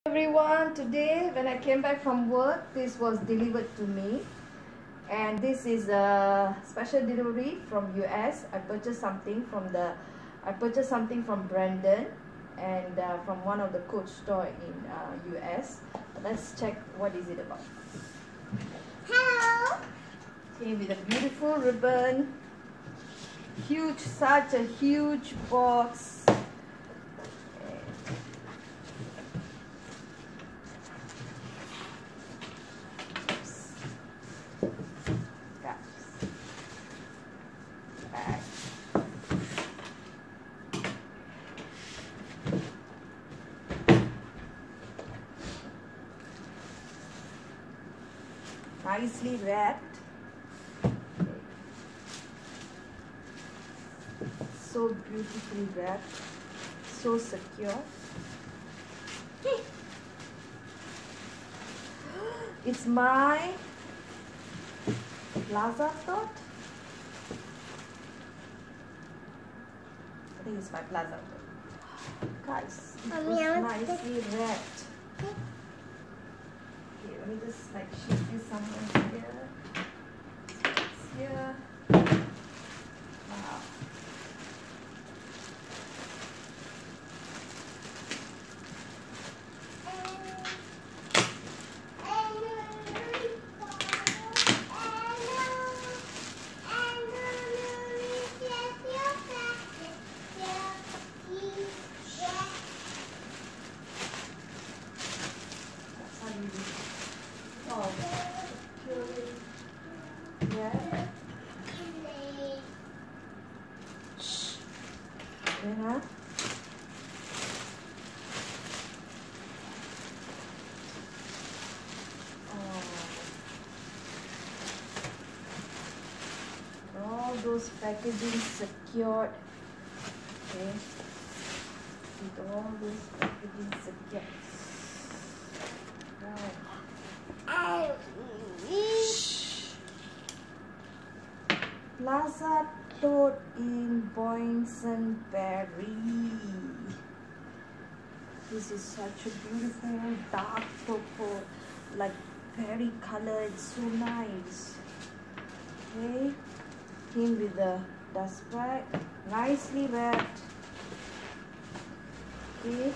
Everyone, today when I came back from work, this was delivered to me, and this is a special delivery from US. I purchased something from Brandon and from one of the Coach store in US. Let's check what is it about. Hello. Came with a beautiful ribbon, such a huge box. Nicely wrapped, so beautifully wrapped, so secure. It's my Plaza Tote. I think it's my Plaza Tote. Guys, it was nicely wrapped. Okay, let me just like shift this somewhere here. It's here. Wow. Oh, yeah. Shh. Yeah. All those packaging secured. Okay. With all those packaging secured. Right. Plaza Tote in Boysenberry. This is such a beautiful dark purple, like berry color. It's so nice. Okay, came with the dust bag, nicely wrapped. Okay.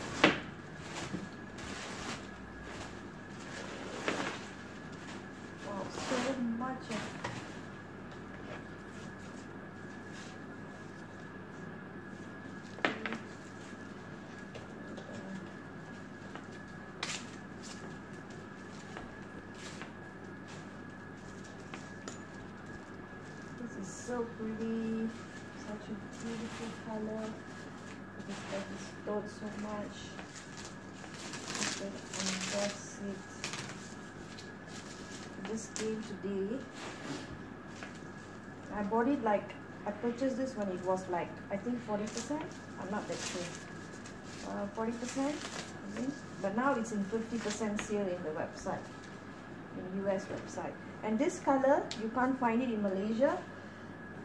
Wow, so much of so pretty, such a beautiful color. I just love this tote so much. Unbox it. It just came today. I bought it like, I purchased this when it was like, I think 40%. I'm not that sure. 40%, I think. But now it's in 50% sale in the website, in US website. And this color, you can't find it in Malaysia.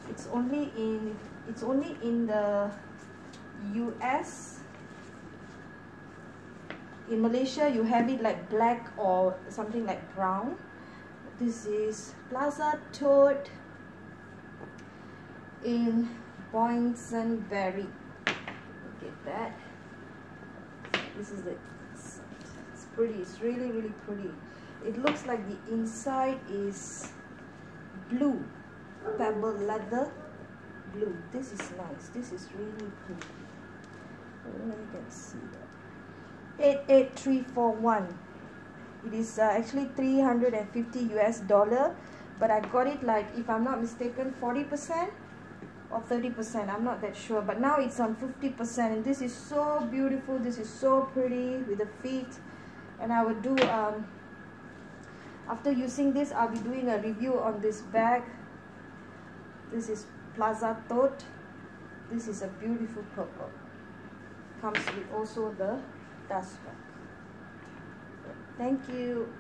It's only in the US. In Malaysia, you have it like black or something like brown. This is Plaza Tote in Boysenberry. Look at that. This is it. It's pretty. It's really, really pretty. It looks like the inside is blue. Pebble leather blue. This is nice. This is really pretty. I don't know if you can see that. 88341. It is actually $350 US, but I got it like, if I'm not mistaken, 40% or 30%. I'm not that sure, but now it's on 50%, and this is so beautiful. This is so pretty with the feet. And I would do after using this, I'll be doing a review on this bag. This is Plaza Tote. This is a beautiful purple. Comes with also the dust bag. Thank you.